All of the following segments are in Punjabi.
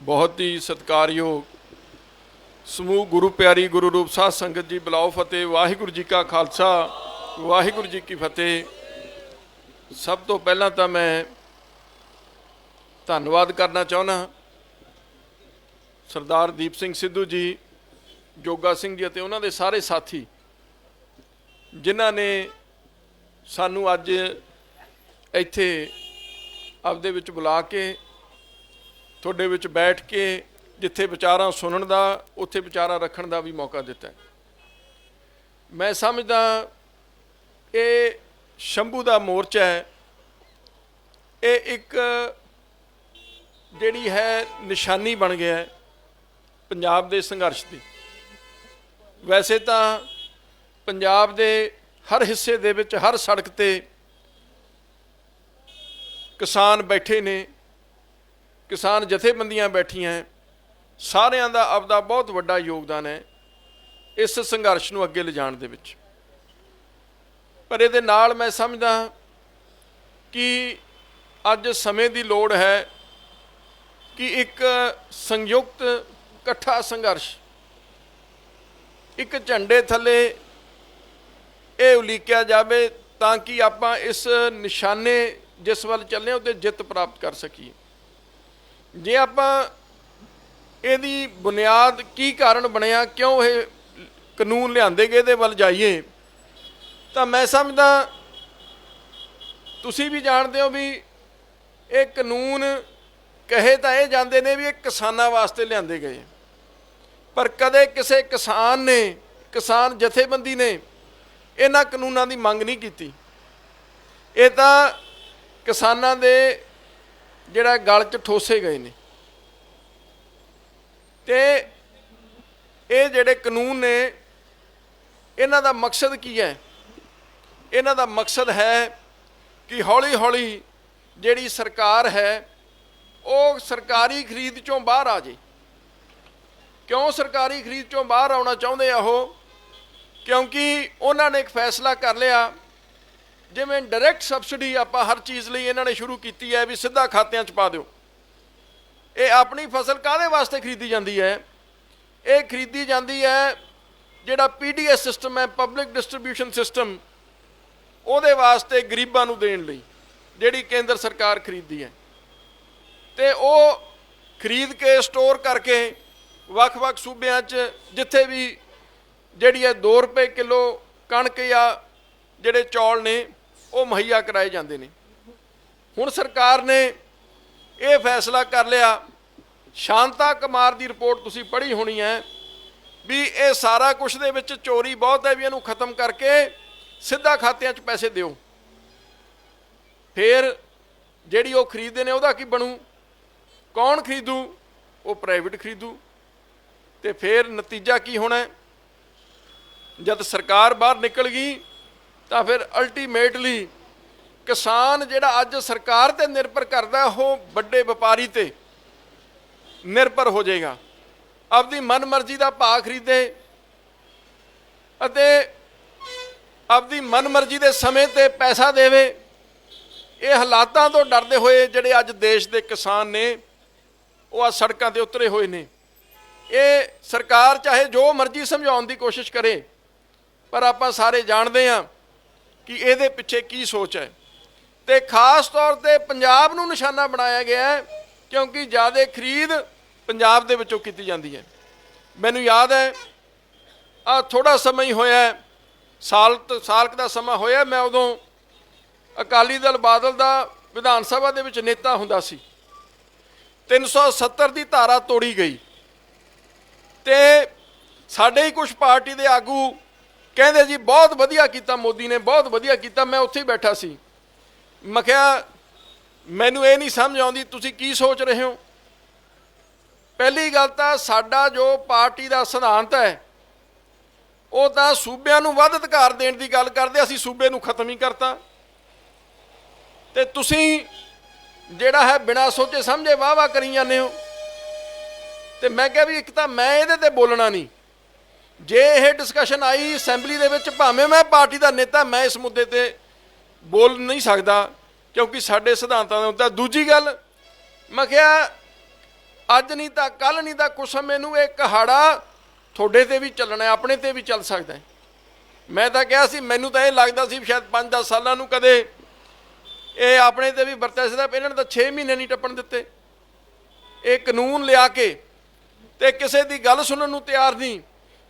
बहुत ही सत्कारयोग समूह गुरु प्यारी गुरु रूप साध संगत जी बुलाओ फतेह। वाहिगुरु जी का खालसा वाहिगुरु जी की फतेह। सब तो पहला तो मैं धन्यवाद करना चाहना सरदार दीप सिंह सिद्धू जी, जोगा सिंह जी और उन्होंने सारे साथी जिन्हों ने सानू अज इत्थे आपदे विच बुला के थोड़े विच बैठ के जिथे विचारां सुनने का उत्थे विचारां रखने का भी मौका दिता है। मैं समझदा ये शंभू का मोर्चा है, ये एक जिहड़ी है निशानी बन गया है पंजाब के संघर्ष की। वैसे तो पंजाब के हर हिस्से दे विच हर सड़क ते किसान बैठे ने, किसान जथेबंदियां बैठियां हैं, सारिਆਂ ਦਾ ਆਪਦਾ बहुत ਵੱਡਾ योगदान है इस संघर्ष ਨੂੰ ਅੱਗੇ ਲਿਜਾਣ ਦੇ ਵਿੱਚ। पर ਇਹਦੇ ਨਾਲ मैं समझदा कि ਅੱਜ ਸਮੇਂ ਦੀ ਲੋੜ है कि एक संयुक्त ਇਕੱਠਾ संघर्ष एक झंडे थले ਇਹ ਉਲੀਕਿਆ ਜਾਵੇ ਤਾਂ ਕਿ ਆਪਾਂ ਇਸ ਨਿਸ਼ਾਨੇ जिस ਵੱਲ ਚੱਲੇ ਉਹਦੇ ਜਿੱਤ ਪ੍ਰਾਪਤ ਕਰ ਸਕੀਏ। ਜੇ ਆਪਾਂ ਇਹਦੀ ਬੁਨਿਆਦ ਕੀ ਕਾਰਨ ਬਣਿਆ, ਕਿਉਂ ਇਹ ਕਾਨੂੰਨ ਲਿਆਂਦੇ ਗਏ ਦੇ ਵੱਲ ਜਾਈਏ ਤਾਂ ਮੈਂ ਸਮਝਦਾ ਤੁਸੀਂ ਵੀ ਜਾਣਦੇ ਹੋ ਵੀ ਇਹ ਕਾਨੂੰਨ ਕਹੇ ਤਾਂ ਇਹ ਜਾਂਦੇ ਨੇ ਵੀ ਇਹ ਕਿਸਾਨਾਂ ਵਾਸਤੇ ਲਿਆਂਦੇ ਗਏ, ਪਰ ਕਦੇ ਕਿਸੇ ਕਿਸਾਨ ਨੇ, ਕਿਸਾਨ ਜਥੇਬੰਦੀ ਨੇ ਇਹਨਾਂ ਕਾਨੂੰਨਾਂ ਦੀ ਮੰਗ नहीं की। ਇਹ ਤਾਂ ਕਿਸਾਨਾਂ ਦੇ ਜਿਹੜਾ ਗਲ 'ਚ ਠੋਸੇ ਗਏ ਨੇ ਤੇ ਇਹ ਜਿਹੜੇ ਕਾਨੂੰਨ ਨੇ ਇਹਨਾਂ ਦਾ ਮਕਸਦ ਕੀ ਹੈ? ਇਹਨਾਂ ਦਾ ਮਕਸਦ ਹੈ ਕਿ ਹੌਲੀ ਹੌਲੀ ਜਿਹੜੀ ਸਰਕਾਰ ਹੈ ਉਹ ਸਰਕਾਰੀ ਖਰੀਦ ਚੋਂ ਬਾਹਰ ਆ ਜਾਏ। ਕਿਉਂ ਸਰਕਾਰੀ ਖਰੀਦ ਚੋਂ ਬਾਹਰ ਆਉਣਾ ਚਾਹੁੰਦੇ ਆ ਉਹ? ਕਿਉਂਕਿ ਉਹਨਾਂ ਨੇ ਇੱਕ ਫੈਸਲਾ ਕਰ ਲਿਆ, ਜਿਵੇਂ ਡਾਇਰੈਕਟ ਸਬਸਿਡੀ ਆਪਾਂ ਹਰ ਚੀਜ਼ ਲਈ ਇਹਨਾਂ ਨੇ ਸ਼ੁਰੂ ਕੀਤੀ ਹੈ ਵੀ ਸਿੱਧਾ ਖਾਤਿਆਂ 'ਚ ਪਾ ਦਿਓ। ਇਹ ਆਪਣੀ ਫਸਲ ਕਾਹਦੇ ਵਾਸਤੇ ਖਰੀਦੀ ਜਾਂਦੀ ਹੈ? ਇਹ ਖਰੀਦੀ ਜਾਂਦੀ ਹੈ ਜਿਹੜਾ PDS ਸਿਸਟਮ ਹੈ, ਪਬਲਿਕ ਡਿਸਟ੍ਰੀਬਿਊਸ਼ਨ ਸਿਸਟਮ, ਉਹਦੇ ਵਾਸਤੇ ਗਰੀਬਾਂ ਨੂੰ ਦੇਣ ਲਈ ਜਿਹੜੀ ਕੇਂਦਰ ਸਰਕਾਰ ਖਰੀਦਦੀ ਹੈ। ਤੇ ਉਹ ਖਰੀਦ ਕੇ ਸਟੋਰ ਕਰਕੇ ਵੱਖ-ਵੱਖ ਸੂਬਿਆਂ 'ਚ ਜਿੱਥੇ ਵੀ ਜਿਹੜੀ ਹੈ 2 ਰੁਪਏ ਕਿਲੋ ਕਣਕ ਜਾਂ ਜਿਹੜੇ ਚੌਲ ਨੇ ਉਹ ਮੁਹੱਈਆ ਕਰਾਏ ਜਾਂਦੇ ਨੇ। ਹੁਣ ਸਰਕਾਰ ਨੇ ਇਹ ਫੈਸਲਾ ਕਰ ਲਿਆ, ਸ਼ਾਂਤਾ ਕੁਮਾਰ ਦੀ ਰਿਪੋਰਟ ਤੁਸੀਂ ਪੜ੍ਹੀ ਹੋਣੀ ਹੈ ਵੀ ਇਹ ਸਾਰਾ ਕੁਛ ਦੇ ਵਿੱਚ ਚੋਰੀ ਬਹੁਤ ਹੈ, ਵੀ ਇਹਨੂੰ ਖਤਮ ਕਰਕੇ ਸਿੱਧਾ ਖਾਤਿਆਂ 'ਚ ਪੈਸੇ ਦਿਓ। ਫਿਰ ਜਿਹੜੀ ਉਹ ਖਰੀਦਦੇ ਨੇ ਉਹਦਾ ਕੀ ਬਣੂ? ਕੌਣ ਖਰੀਦੂ? ਉਹ ਪ੍ਰਾਈਵੇਟ ਖਰੀਦੂ। ਤੇ ਫਿਰ ਨਤੀਜਾ ਕੀ ਹੋਣਾ? ਜਦ ਸਰਕਾਰ ਬਾਹਰ ਨਿਕਲ ਗਈ ਤਾਂ ਫਿਰ ਅਲਟੀਮੇਟਲੀ ਕਿਸਾਨ ਜਿਹੜਾ ਅੱਜ ਸਰਕਾਰ ਤੇ ਨਿਰਭਰ ਕਰਦਾ ਉਹ ਵੱਡੇ ਵਪਾਰੀ ਤੇ ਨਿਰਭਰ ਹੋ ਜਾਏਗਾ, ਆਪਦੀ ਮਨਮਰਜ਼ੀ ਦਾ ਭਾਅ ਖਰੀਦੇ ਅਤੇ ਆਪਦੀ ਮਨਮਰਜ਼ੀ ਦੇ ਸਮੇਂ ਤੇ ਪੈਸਾ ਦੇਵੇ। ਇਹ ਹਾਲਾਤਾਂ ਤੋਂ ਡਰਦੇ ਹੋਏ ਜਿਹੜੇ ਅੱਜ ਦੇਸ਼ ਦੇ ਕਿਸਾਨ ਨੇ ਉਹ ਆ ਸੜਕਾਂ ਤੇ ਉਤਰੇ ਹੋਏ ਨੇ। ਇਹ ਸਰਕਾਰ ਚਾਹੇ ਜੋ ਮਰਜ਼ੀ ਸਮਝਾਉਣ ਦੀ ਕੋਸ਼ਿਸ਼ ਕਰੇ, ਪਰ ਆਪਾਂ ਸਾਰੇ ਜਾਣਦੇ ਹਾਂ कि ਇਹਦੇ ਪਿੱਛੇ ਕੀ ਸੋਚ ਹੈ। ਤੇ ਖਾਸ ਤੌਰ ਤੇ ਪੰਜਾਬ ਨੂੰ ਨਿਸ਼ਾਨਾ ਬਣਾਇਆ ਗਿਆ ਹੈ ਕਿਉਂਕਿ ਜ਼ਿਆਦਾ ਖਰੀਦ ਪੰਜਾਬ ਦੇ ਵਿੱਚੋਂ ਕੀਤੀ ਜਾਂਦੀ ਹੈ। ਮੈਨੂੰ ਯਾਦ ਹੈ ਆ ਥੋੜਾ ਸਮਾਂ ਹੀ ਹੋਇਆ, ਸਾਲ ਦਾ ਸਮਾਂ ਹੋਇਆ, ਮੈਂ ਉਦੋਂ ਅਕਾਲੀ ਦਲ ਬਾਦਲ ਦਾ ਵਿਧਾਨ ਸਭਾ ਦੇ ਵਿੱਚ ਨੇਤਾ ਹੁੰਦਾ ਸੀ। 370 ਦੀ ਧਾਰਾ ਤੋੜੀ ਗਈ ਤੇ ਸਾਡੇ ਹੀ ਕੁਝ ਪਾਰਟੀ ਦੇ ਆਗੂ ਕਹਿੰਦੇ ਜੀ ਬਹੁਤ ਵਧੀਆ ਕੀਤਾ ਮੋਦੀ ਨੇ, ਬਹੁਤ ਵਧੀਆ ਕੀਤਾ। ਮੈਂ ਉੱਥੇ ਹੀ ਬੈਠਾ ਸੀ। ਮੈਂ ਕਿਹਾ ਮੈਨੂੰ ਇਹ ਨਹੀਂ ਸਮਝ ਆਉਂਦੀ ਤੁਸੀਂ ਕੀ ਸੋਚ ਰਹੇ ਹੋ। ਪਹਿਲੀ ਗੱਲ ਤਾਂ ਸਾਡਾ ਜੋ ਪਾਰਟੀ ਦਾ ਸਿਧਾਂਤ ਹੈ ਉਹ ਤਾਂ ਸੂਬਿਆਂ ਨੂੰ ਵੱਧ ਅਧਿਕਾਰ ਦੇਣ ਦੀ ਗੱਲ ਕਰਦੇ, ਅਸੀਂ ਸੂਬੇ ਨੂੰ ਖਤਮ ਹੀ ਕਰਤਾ। ਤੇ ਤੁਸੀਂ ਜਿਹੜਾ ਹੈ ਬਿਨਾਂ ਸੋਚੇ ਸਮਝੇ ਵਾਹ ਵਾਹ ਕਰੀ ਜਾਂਦੇ ਹੋ। ਤੇ ਮੈਂ ਕਿਹਾ ਵੀ ਇੱਕ ਤਾਂ ਮੈਂ ਇਹਦੇ ਤੇ ਬੋਲਣਾ ਨਹੀਂ, ਜੇ ਇਹ ਡਿਸਕਸ਼ਨ आई असैंबली ਦੇ ਵਿੱਚ ਭਾਵੇਂ ਮੈਂ ਪਾਰਟੀ ਦਾ ਨੇਤਾ, ਮੈਂ ਇਸ ਮੁੱਦੇ ਤੇ ਬੋਲ ਨਹੀਂ ਸਕਦਾ क्योंकि साढ़े सिद्धांतां दे उत्ते। दूजी गल मैं क्या ਅੱਜ नहीं तो कल नहीं तो कुछ समय नूं ये कहाड़ा थोड़े ते भी चलना है, अपने ते भी चल सकता है। मैं तो कहा सी, मैनू तो यह लगता सी शायद 5-10 सालों नूं कदे ये अपने ते भी वरत्या सी, इन्हां ने तो 6 महीने नहीं टप्पण दिते। ये कानून लिया के ते किसी की गल सुनन नूं तैयार नहीं,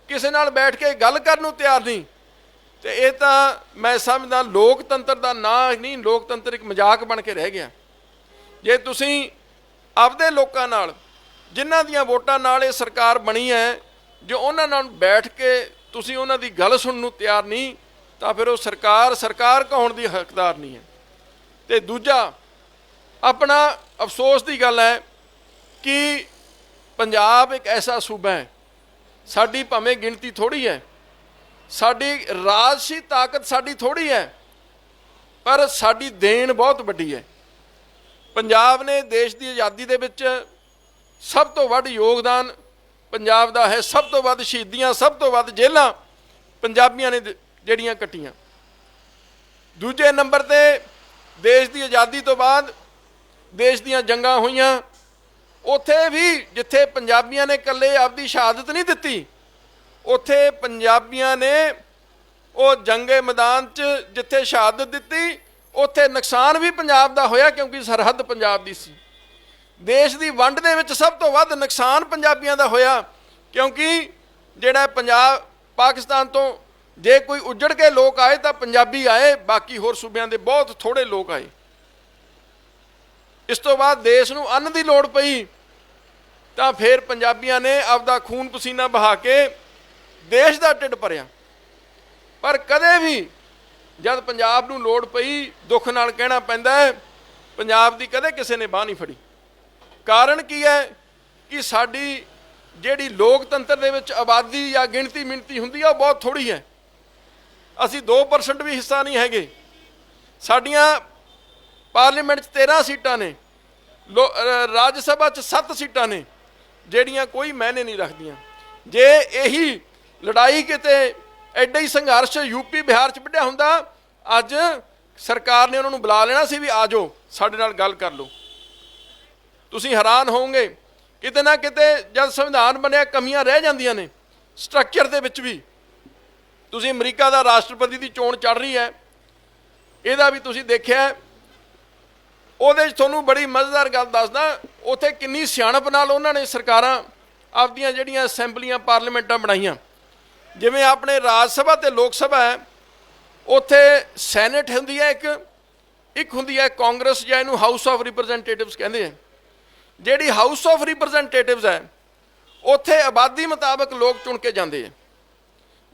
किसी नाल बैठ के गल करन नूं तैयार नहीं। तो ये तो मैं समझदा लोकतंत्र का ना नहीं, लोकतंत्र एक मजाक बन के रह गया। जे तुसीं आपदे लोकां नाल जिन्हां दियां वोटां नाल ये सरकार बनी है, जो उन्हां नाल बैठ के तुसीं उन्हां दी गल सुनन नूं तैयार नहीं, तो फिर वो सरकार कहाउण दी हकदार नहीं है। तो दूजा अपना अफसोस की गल है कि पंजाब एक ऐसा सूबा है, साडी भावें गिणती थोड़ी है, साडी राजसी ताकत साडी थोड़ी है, पर साडी देन बहुत वड्डी है। पंजाब ने देश की आज़ादी दे विच सब तो वध योगदान पंजाब दा है, सब तो वध शहीदियां, सब तो वध जेलां पंजाबियां ने जड़ियां कट्टियां। दूजे नंबर ते देश की आज़ादी तो बाद देश दीयां जंगां होईयां, उत्थे भी जिथे पंजाबियां ने कल्ले आपदी शहादत नहीं दिती, उत्थे पंजाबियां ने वो जंगे मैदान च जिथे शहादत दिती, उत्थे नुकसान भी पंजाब दा होया, क्योंकि सरहद पंजाब दी सी। देश की वंड दे विच सब तो वध नुकसान पंजाबियां दा होया, क्योंकि जिहड़ा पंजाब पाकिस्तान तो जे कोई उजड़ के लोग आए तो पंजाबी आए, बाकी होर सूबियां दे बहुत थोड़े लोग आए। इस तो बाद देश नूं अन्न की लोड़ पई, तो फिर पंजाबियां ने आपदा खून पसीना बहा के देश का ढिड भरिया। पर कदे भी जब पंजाब नूं लोड़ पई, दुख नाल कहना पैंदा है, पंजाब की कदे किसी ने बाह नहीं फड़ी। कारण की है कि साडी जिहड़ी लोकतंत्र दे विच आबादी या गिणती मिणती हुंदी है, बहुत थोड़ी है। असीं 2% भी हिस्सा नहीं हैगे। साडियां पार्लीमेंट 13 सीटां ने, राज सभा 7 सीटां ने, जिहड़ियां कोई मायने नहीं रखदियां। जे यही लड़ाई किते एडा ही संघर्ष यूपी बिहार च वड्डिया हुंदा, अज सरकार ने उन्होंने बुला लेना सी भी आ जाओ साडे नाल गल कर लो। तुसीं हैरान होवोगे, किते ना किते जब संविधान बनिया कमियां रह जांदियां ने स्ट्रक्चर दे विच भी। तुसीं अमरीका दा राष्ट्रपति की चोण चल रही है, इहदा भी तुसीं देखिआ, ਉਹਦੇ 'ਚ ਤੁਹਾਨੂੰ बड़ी मज़ेदार गल दसदा, उत्थे किन्नी सियाणप नाल उन्हां ने सरकारां आपदियां जिहड़ियां असैंबलियां पार्लीमेंटां बनाईआं। जिवें अपने राज सभा ते लोक सभा है, उत्थे सैनेट हुंदी है एक हुंदी है कांग्रेस, ਜਾਂ ਇਹਨੂੰ हाउस ऑफ रिप्रजेंटेटिव्स कहंदे हैं। जिहड़ी हाउस ऑफ रिप्रजेंटेटिव्स है, उत्थे आबादी मुताबक लोग चुन के जाते हैं।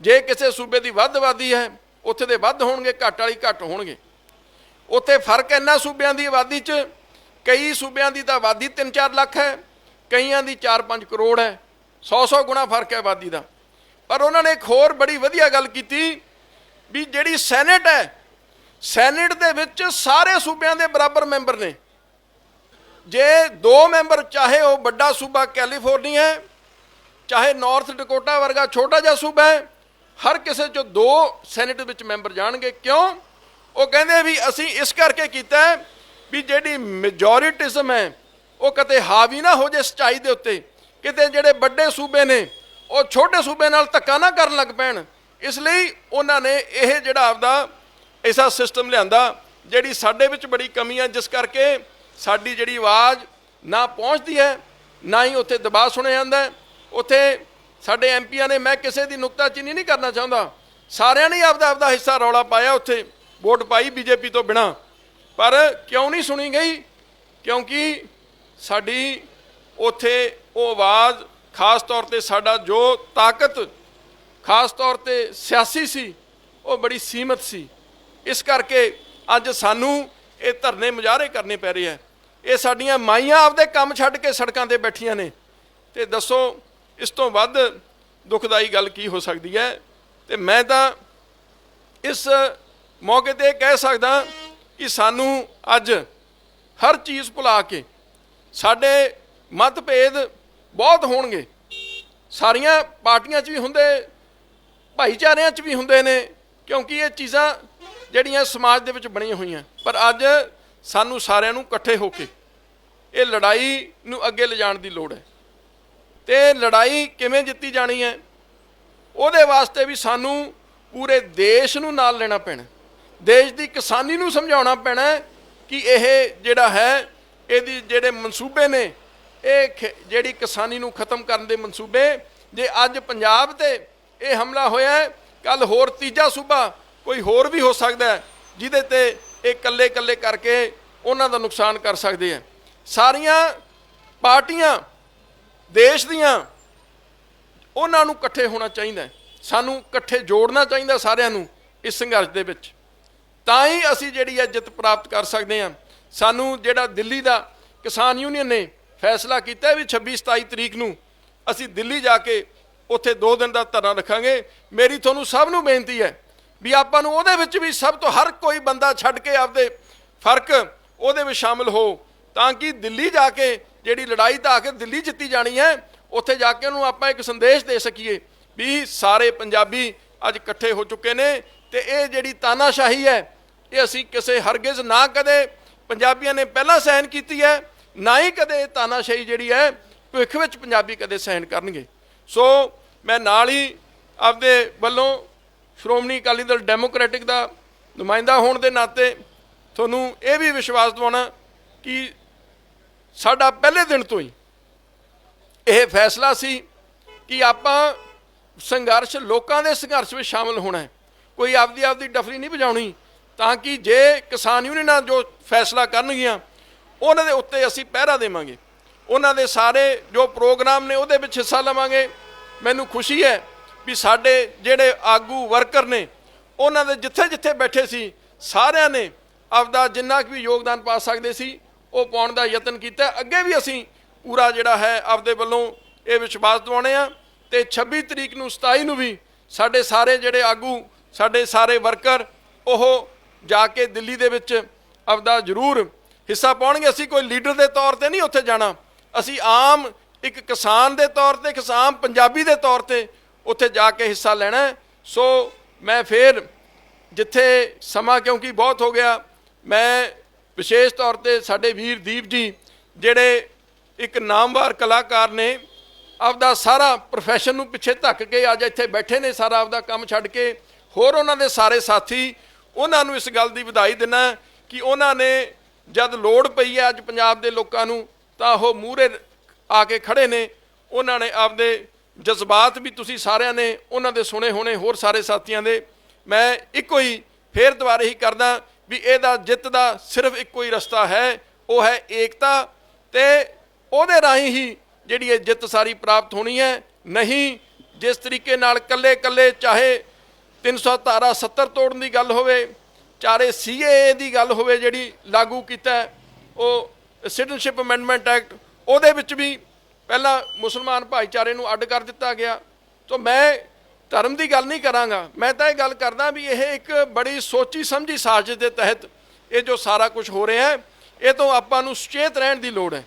जे किसी सूबे की वध आबादी है, उत्थे दे वध होणगे, घट वाली घट होणगे। उत्थे फर्क इन्ना सूबियां की आबादी च, कई सूबियां की तो आबादी 3-4 लाख है, कईयां की 4-5 करोड़ है, 100 गुणा फर्क है आबादी का। पर उन्होंने एक होर बड़ी वधिया गल कीती भी जिहड़ी सैनेट है, सैनेट दे विच सारे सूबियां दे बराबर मैंबर ने। जे 2 मैंबर, चाहे वह बड़ा सूबा कैलीफोर्निया है, चाहे नॉर्थ डकोटा वर्गा छोटा जिहा सूबा है, हर किसी चो 2 सैनेट विच मैंबर जाणगे। क्यों? वो कहते भी असी इस करके कीता है भी जिहड़ी मेजोरिटिज्म है वो कते हावी ना हो जाए सच्चाई दे उत्ते, किते जिहड़े बड़े सूबे ने वो छोटे सूबे नाल धक्का ना करन लग पैण। इसलिए उन्होंने यह जिहड़ा आपदा ऐसा सिस्टम लिआंदा जिहड़ी साडे विच बड़ी कमी है, जिस करके साडी जिहड़ी आवाज़ ना पहुँचती है, ना ही उत्थे दबाव सुनिया जांदा है। उत्थे साडे एमपीआं ने, मैं किसी की नुकताचीनी नहीं करना चाहुंदा, सारिਆਂ ने आपदा आपदा हिस्सा रौला पाया, उत्थे वोट पाई बीजेपी तो बिना। पर क्यों नहीं सुनी गई? क्योंकि साडी उत्थे वो आवाज़, खास तौर पर साडा जो ताकत खास तौर पर सियासी सी, वो बड़ी सीमित सी। इस करके अज सानू ये धरने मुजाहरे करने पै रहे हैं। ये साडियां माइयां आपदे काम छड्ड के सड़कों पर बैठियां ने, ते दसो इस तो वध दुखदाई गल की हो सकती है। तो मैं तो इस मौके पर कह सकदा कि सानू अज हर चीज़ भुला के, साडे मतभेद बहुत होणगे, सारियां पार्टियां च भी हुंदे, भाईचारिਆਂ च भी हुंदे ने, क्योंकि ये चीज़ां जिहड़ियां समाज दे विच बणीਆਂ होईयां। पर अज सानू सारिਆਂ नू इकट्ठे होके ਇਹ ਲੜਾਈ ਨੂੰ ਅੱਗੇ ਲਿਜਾਣ ਦੀ ਲੋੜ ਹੈ। ਤੇ ਲੜਾਈ ਕਿਵੇਂ ਜਿੱਤੀ ਜਾਣੀ ਹੈ, ਉਹਦੇ ਵਾਸਤੇ ਵੀ ਸਾਨੂੰ ਪੂਰੇ ਦੇਸ਼ ਨੂੰ ਨਾਲ ਲੈਣਾ ਪੈਣਾ। ਦੇਸ਼ ਦੀ ਕਿਸਾਨੀ ਨੂੰ ਸਮਝਾਉਣਾ ਪੈਣਾ ਕਿ ਇਹ ਜਿਹੜਾ ਹੈ ਇਹਦੀ ਜਿਹੜੇ ਮਨਸੂਬੇ ਨੇ, ਇਹ ਜਿਹੜੀ ਕਿਸਾਨੀ ਨੂੰ ਖਤਮ ਕਰਨ ਦੇ ਮਨਸੂਬੇ, ਜੇ ਅੱਜ ਪੰਜਾਬ ਤੇ ਇਹ ਹਮਲਾ ਹੋਇਆ ਹੈ, ਕੱਲ ਹੋਰ ਤੀਜਾ ਸੂਬਾ ਕੋਈ ਹੋਰ ਵੀ ਹੋ ਸਕਦਾ ਹੈ ਜਿਹਦੇ ਤੇ ਇਹ ਕੱਲੇ ਕੱਲੇ ਕਰਕੇ ਉਹਨਾਂ ਦਾ ਨੁਕਸਾਨ ਕਰ ਸਕਦੇ ਆ। ਸਾਰੀਆਂ ਪਾਰਟੀਆਂ ਦੇਸ਼ ਦੀਆਂ, ਉਹਨਾਂ ਨੂੰ ਇਕੱਠੇ ਹੋਣਾ ਚਾਹੀਦਾ, ਸਾਨੂੰ ਇਕੱਠੇ ਜੋੜਨਾ ਚਾਹੀਦਾ ਸਾਰਿਆਂ ਨੂੰ ਇਸ ਸੰਘਰਸ਼ ਦੇ ਵਿੱਚ, ਤਾਂ ਹੀ ਅਸੀਂ ਜਿਹੜੀ ਹੈ ਜਿੱਤ ਪ੍ਰਾਪਤ ਕਰ ਸਕਦੇ ਹਾਂ। ਸਾਨੂੰ ਜਿਹੜਾ ਦਿੱਲੀ ਦਾ ਕਿਸਾਨ ਯੂਨੀਅਨ ਨੇ ਫੈਸਲਾ ਕੀਤਾ ਵੀ 26-27 ਤਰੀਕ ਨੂੰ ਅਸੀਂ ਦਿੱਲੀ ਜਾ ਕੇ ਉੱਥੇ 2 ਦਿਨ ਦਾ ਧਰਨਾ ਰੱਖਾਂਗੇ। ਮੇਰੀ ਤੁਹਾਨੂੰ ਸਭ ਨੂੰ ਬੇਨਤੀ ਹੈ ਵੀ ਆਪਾਂ ਨੂੰ ਉਹਦੇ ਵਿੱਚ ਵੀ ਸਭ ਤੋਂ ਹਰ ਕੋਈ ਬੰਦਾ ਛੱਡ ਕੇ ਆਪਦੇ ਫਰਕ ਉਹਦੇ ਵਿੱਚ ਸ਼ਾਮਿਲ ਹੋ, ਤਾਂ ਕਿ ਦਿੱਲੀ ਜਾ ਕੇ ਜਿਹੜੀ ਲੜਾਈ ਤਾਂ ਆਖਿਰ ਦਿੱਲੀ ਜਿੱਤੀ ਜਾਣੀ ਹੈ, ਉੱਥੇ ਜਾ ਕੇ ਉਹਨੂੰ ਆਪਾਂ ਇੱਕ ਸੰਦੇਸ਼ ਦੇ ਸਕੀਏ ਵੀ ਸਾਰੇ ਪੰਜਾਬੀ ਅੱਜ ਇਕੱਠੇ ਹੋ ਚੁੱਕੇ ਨੇ ਤੇ ਇਹ ਜਿਹੜੀ ਤਾਨਾਸ਼ਾਹੀ ਹੈ ਇਹ ਅਸੀਂ ਕਿਸੇ ਹਰਗਿਜ਼ ਨਾ ਕਦੇ ਪੰਜਾਬੀਆਂ ਨੇ ਪਹਿਲਾਂ ਸਹਿਣ ਕੀਤੀ ਹੈ, ਨਾ ਹੀ ਕਦੇ ਤਾਨਾਸ਼ਾਹੀ ਜਿਹੜੀ ਹੈ ਭਵਿੱਖ ਵਿੱਚ ਪੰਜਾਬੀ ਕਦੇ ਸਹਿਣ ਕਰਨਗੇ। ਸੋ ਮੈਂ ਨਾਲ ਹੀ ਆਪਦੇ ਵੱਲੋਂ ਸ਼੍ਰੋਮਣੀ ਅਕਾਲੀ ਦਲ ਡੈਮੋਕ੍ਰੈਟਿਕ ਦਾ ਨੁਮਾਇੰਦਾ ਹੋਣ ਦੇ ਨਾਤੇ ਤੁਹਾਨੂੰ ਇਹ ਵੀ ਵਿਸ਼ਵਾਸ ਦਿਵਾਉਣਾ ਕਿ ਸਾਡਾ ਪਹਿਲੇ ਦਿਨ ਤੋਂ ਹੀ ਇਹ ਫੈਸਲਾ ਸੀ ਕਿ ਆਪਾਂ ਸੰਘਰਸ਼, ਲੋਕਾਂ ਦੇ ਸੰਘਰਸ਼ ਵਿੱਚ ਸ਼ਾਮਿਲ ਹੋਣਾ ਹੈ, ਕੋਈ ਆਪਦੀ ਡਫਰੀ ਨਹੀਂ ਵਜਾਉਣੀ, ਤਾਂ ਕਿ ਜੇ ਕਿਸਾਨ ਯੂਨੀਅਨਾਂ ਜੋ ਫੈਸਲਾ ਕਰਨਗੀਆਂ ਉਹਨਾਂ ਦੇ ਉੱਤੇ ਅਸੀਂ ਪਹਿਰਾ ਦੇਵਾਂਗੇ, ਉਹਨਾਂ ਦੇ ਸਾਰੇ ਜੋ ਪ੍ਰੋਗਰਾਮ ਨੇ ਉਹਦੇ ਵਿੱਚ ਹਿੱਸਾ ਲਵਾਂਗੇ। ਮੈਨੂੰ ਖੁਸ਼ੀ ਹੈ ਵੀ ਸਾਡੇ ਜਿਹੜੇ ਆਗੂ ਵਰਕਰ ਨੇ ਉਹਨਾਂ ਦੇ ਜਿੱਥੇ ਜਿੱਥੇ ਬੈਠੇ ਸੀ ਸਾਰਿਆਂ ਨੇ ਆਪਦਾ ਜਿੰਨਾ ਵੀ ਯੋਗਦਾਨ ਪਾ ਸਕਦੇ ਸੀ ਉਹ ਪਾਉਣ ਦਾ ਯਤਨ ਕੀਤਾ। ਅੱਗੇ ਵੀ ਅਸੀਂ ਪੂਰਾ ਜਿਹੜਾ ਹੈ ਆਪਦੇ ਵੱਲੋਂ ਇਹ ਵਿਸ਼ਵਾਸ ਦਿਵਾਉਣੇ ਆ ਤੇ 26 ਤਰੀਕ ਨੂੰ 27 ਨੂੰ ਵੀ ਸਾਡੇ ਸਾਰੇ ਜਿਹੜੇ ਆਗੂ, ਸਾਡੇ ਸਾਰੇ ਵਰਕਰ ਉਹ ਜਾ ਕੇ ਦਿੱਲੀ ਦੇ ਵਿੱਚ ਆਪਦਾ ਜ਼ਰੂਰ ਹਿੱਸਾ ਪਾਉਣਗੇ। ਅਸੀਂ ਕੋਈ ਲੀਡਰ ਦੇ ਤੌਰ ਤੇ ਨਹੀਂ ਉੱਥੇ ਜਾਣਾ, ਅਸੀਂ ਆਮ ਇੱਕ ਕਿਸਾਨ ਦੇ ਤੌਰ ਤੇ, ਕਿਸਾਨ ਪੰਜਾਬੀ ਦੇ ਤੌਰ ਤੇ ਉੱਥੇ ਜਾ ਕੇ ਹਿੱਸਾ ਲੈਣਾ। ਸੋ ਮੈਂ ਫਿਰ ਜਿੱਥੇ ਸਮਾਂ ਕਿਉਂਕਿ ਬਹੁਤ ਹੋ ਗਿਆ, ਮੈਂ ਵਿਸ਼ੇਸ਼ ਤੌਰ ਤੇ ਸਾਡੇ ਵੀਰ ਦੀਪ ਜੀ ਜਿਹੜੇ ਇੱਕ ਨਾਮਵਰ ਕਲਾਕਾਰ ਨੇ, ਆਪਦਾ ਸਾਰਾ ਪ੍ਰੋਫੈਸ਼ਨ ਨੂੰ ਪਿੱਛੇ ਧੱਕ ਕੇ ਅੱਜ ਇੱਥੇ ਬੈਠੇ ਨੇ, ਸਾਰਾ ਆਪਦਾ ਕੰਮ ਛੱਡ ਕੇ, ਹੋਰ ਉਹਨਾਂ ਦੇ ਸਾਰੇ ਸਾਥੀ, ਉਹਨਾਂ ਨੂੰ ਇਸ ਗੱਲ ਦੀ ਵਧਾਈ ਦਿੰਦਾ ਕਿ ਉਹਨਾਂ ਨੇ ਜਦ ਲੋੜ ਪਈ ਹੈ ਅੱਜ ਪੰਜਾਬ ਦੇ ਲੋਕਾਂ ਨੂੰ ਤਾਂ ਉਹ ਮੂਹਰੇ ਆ ਕੇ ਖੜੇ ਨੇ। ਉਹਨਾਂ ਨੇ ਆਪਦੇ ਜਜ਼ਬਾਤ ਵੀ ਤੁਸੀਂ ਸਾਰਿਆਂ ਨੇ ਉਹਨਾਂ ਦੇ ਸੁਣੇ ਹੋਣੇ, ਹੋਰ ਸਾਰੇ ਸਾਥੀਆਂ ਦੇ। ਮੈਂ ਇੱਕੋ ਹੀ ਫੇਰ ਦੁਬਾਰਾ ਹੀ ਕਰਦਾ ਵੀ ਇਹਦਾ ਜਿੱਤ ਦਾ ਸਿਰਫ ਇੱਕੋ ਹੀ ਰਸਤਾ ਹੈ, ਉਹ ਹੈ ਏਕਤਾ, ਤੇ ਉਹਦੇ ਰਾਹੀਂ ਹੀ ਜਿਹੜੀ ਇਹ ਜਿੱਤ ਸਾਰੀ ਪ੍ਰਾਪਤ ਹੋਣੀ ਹੈ। ਨਹੀਂ ਜਿਸ ਤਰੀਕੇ ਨਾਲ ਕੱਲੇ ਕੱਲੇ ਚਾਹੇ 300 ਧਾਰਾ 70 ਤੋੜਨ ਦੀ ਗੱਲ ਹੋਵੇ, ਚਾਹੇ CAA ਦੀ ਗੱਲ ਹੋਵੇ ਜਿਹੜੀ ਲਾਗੂ ਕੀਤਾ ਉਹ ਸਿਟੀਜ਼ਨਸ਼ਿਪ ਅਮੈਂਡਮੈਂਟ ਐਕਟ, ਉਹਦੇ ਵਿੱਚ ਵੀ ਪਹਿਲਾਂ ਮੁਸਲਮਾਨ ਭਾਈਚਾਰੇ ਨੂੰ ਅੱਡ ਕਰ ਦਿੱਤਾ ਗਿਆ। ਤਾਂ ਮੈਂ ਧਰਮ ਦੀ ਗੱਲ ਨਹੀਂ ਕਰਾਂਗਾ, ਮੈਂ ਤਾਂ ਇਹ ਗੱਲ ਕਰਦਾ ਵੀ ਇਹ ਇੱਕ ਬੜੀ ਸੋਚੀ ਸਮਝੀ ਸਾਜ਼ਿਸ਼ ਦੇ ਤਹਿਤ ਇਹ ਜੋ ਸਾਰਾ ਕੁਝ ਹੋ ਰਿਹਾ ਹੈ, ਇਹ ਤੋਂ ਆਪਾਂ ਨੂੰ ਸੁਚੇਤ ਰਹਿਣ ਦੀ ਲੋੜ ਹੈ।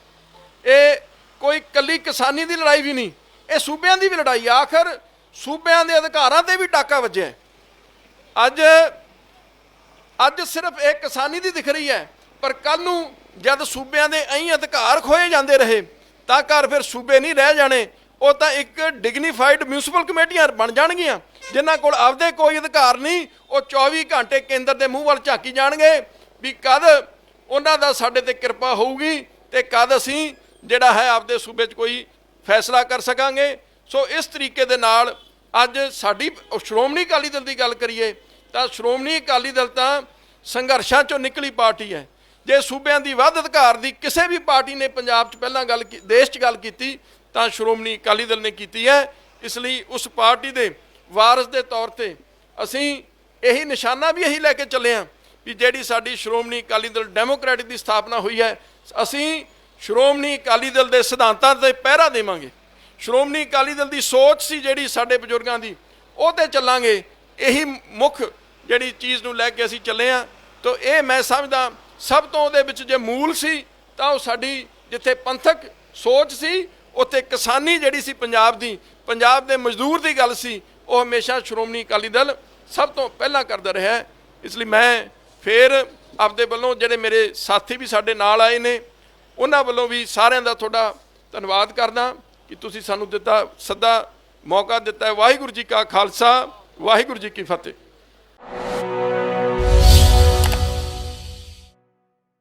ਇਹ ਕੋਈ ਇਕੱਲੀ ਕਿਸਾਨੀ ਦੀ ਲੜਾਈ ਵੀ ਨਹੀਂ, ਇਹ ਸੂਬਿਆਂ ਦੀ ਵੀ ਲੜਾਈ। ਆਖਰ ਸੂਬਿਆਂ ਦੇ ਅਧਿਕਾਰਾਂ ਤੇ ਵੀ ਟਾਕਾ ਵੱਜਿਆ। ਅੱਜ ਸਿਰਫ ਇਹ ਕਿਸਾਨੀ ਦੀ ਦਿਖ ਰਹੀ ਹੈ, ਪਰ ਕੱਲ ਨੂੰ ਜਦ ਸੂਬਿਆਂ ਦੇ ਐਂ ਅਧਿਕਾਰ ਖੋਏ ਜਾਂਦੇ ਰਹੇ ਤਾਂ ਘਰ ਫਿਰ ਸੂਬੇ ਨਹੀਂ ਰਹਿ ਜਾਣੇ, ਉਹ ਤਾਂ ਇੱਕ ਡਿਗਨੀਫਾਈਡ ਮਿਊਨਿਸਪਲ ਕਮੇਟੀਆਂ ਬਣ ਜਾਣਗੀਆਂ ਜਿਨ੍ਹਾਂ ਕੋਲ ਆਪਦੇ ਕੋਈ ਅਧਿਕਾਰ ਨਹੀਂ। ਉਹ 24 ਘੰਟੇ ਕੇਂਦਰ ਦੇ ਮੂੰਹ ਵੱਲ ਝਾਕੀ ਜਾਣਗੇ ਵੀ ਕਦ ਉਹਨਾਂ ਦਾ ਸਾਡੇ ਤੇ ਕਿਰਪਾ ਹੋਊਗੀ ਤੇ ਕਦ ਅਸੀਂ ਜਿਹੜਾ ਹੈ ਆਪਦੇ ਸੂਬੇ 'ਚ ਕੋਈ ਫੈਸਲਾ ਕਰ ਸਕਾਂਗੇ। ਸੋ ਇਸ ਤਰੀਕੇ ਦੇ ਨਾਲ ਅੱਜ ਸਾਡੀ ਸ਼੍ਰੋਮਣੀ ਅਕਾਲੀ ਦਲ ਦੀ ਗੱਲ ਕਰੀਏ ਤਾਂ ਸ਼੍ਰੋਮਣੀ ਅਕਾਲੀ ਦਲ ਤਾਂ ਸੰਘਰਸ਼ਾਂ 'ਚੋਂ ਨਿਕਲੀ ਪਾਰਟੀ ਹੈ। ਜੇ ਸੂਬਿਆਂ ਦੀ ਵੱਧ ਅਧਿਕਾਰ ਦੀ ਕਿਸੇ ਵੀ ਪਾਰਟੀ ਨੇ ਪੰਜਾਬ 'ਚ ਪਹਿਲਾਂ ਗੱਲ ਦੇਸ਼ 'ਚ ਗੱਲ ਕੀਤੀ ਤਾਂ ਸ਼੍ਰੋਮਣੀ ਅਕਾਲੀ ਦਲ ਨੇ ਕੀਤੀ ਹੈ। ਇਸ ਲਈ ਉਸ ਪਾਰਟੀ ਦੇ ਵਾਰਸ ਦੇ ਤੌਰ ਤੇ ਅਸੀਂ ਇਹੀ ਨਿਸ਼ਾਨਾ ਵੀ ਇਹੀ ਲੈ ਕੇ ਚੱਲੇ ਹਾਂ ਵੀ ਜਿਹੜੀ ਸਾਡੀ ਸ਼੍ਰੋਮਣੀ ਅਕਾਲੀ ਦਲ ਡੈਮੋਕ੍ਰੈਟਿਕ ਦੀ ਸਥਾਪਨਾ ਹੋਈ ਹੈ, ਅਸੀਂ ਸ਼੍ਰੋਮਣੀ ਅਕਾਲੀ ਦਲ ਦੇ ਸਿਧਾਂਤਾਂ ਤੇ ਪਹਿਰਾ ਦੇਵਾਂਗੇ। ਸ਼੍ਰੋਮਣੀ ਅਕਾਲੀ ਦਲ ਦੀ ਸੋਚ ਸੀ ਜਿਹੜੀ ਸਾਡੇ ਬਜ਼ੁਰਗਾਂ ਦੀ, ਉਹ ਤੇ ਚੱਲਾਂਗੇ। ਇਹੀ ਮੁੱਖ ਜਿਹੜੀ ਚੀਜ਼ ਨੂੰ ਲੈ ਕੇ ਅਸੀਂ ਚੱਲੇ ਹਾਂ। ਤਾਂ ਇਹ ਮੈਂ ਸਮਝਦਾ ਸਭ ਤੋਂ ਉਹਦੇ ਵਿੱਚ ਜੇ ਮੂਲ ਸੀ ਤਾਂ ਉਹ ਸਾਡੀ ਜਿੱਥੇ ਪੰਥਕ ਸੋਚ ਸੀ, ਉੱਥੇ ਕਿਸਾਨੀ ਜਿਹੜੀ ਸੀ ਪੰਜਾਬ ਦੀ, ਪੰਜਾਬ ਦੇ ਮਜ਼ਦੂਰ ਦੀ ਗੱਲ ਸੀ, ਉਹ ਹਮੇਸ਼ਾ ਸ਼੍ਰੋਮਣੀ ਅਕਾਲੀ ਦਲ ਸਭ ਤੋਂ ਪਹਿਲਾਂ ਕਰਦਾ ਰਿਹਾ। ਇਸ ਲਈ ਮੈਂ ਫਿਰ ਆਪਦੇ ਵੱਲੋਂ ਜਿਹੜੇ ਮੇਰੇ ਸਾਥੀ ਵੀ ਸਾਡੇ ਨਾਲ ਆਏ ਨੇ ਉਹਨਾਂ ਵੱਲੋਂ ਵੀ ਸਾਰਿਆਂ ਦਾ ਤੁਹਾਡਾ ਧੰਨਵਾਦ ਕਰਦਾ ਕਿ ਤੁਸੀਂ ਸਾਨੂੰ ਦਿੱਤਾ ਸੱਦਾ ਮੌਕਾ ਦਿੱਤਾ ਹੈ। ਵਾਹਿਗੁਰੂ ਜੀ ਕਾ ਖਾਲਸਾ, ਵਾਹਿਗੁਰੂ ਜੀ ਕੀ ਫਤਿਹ।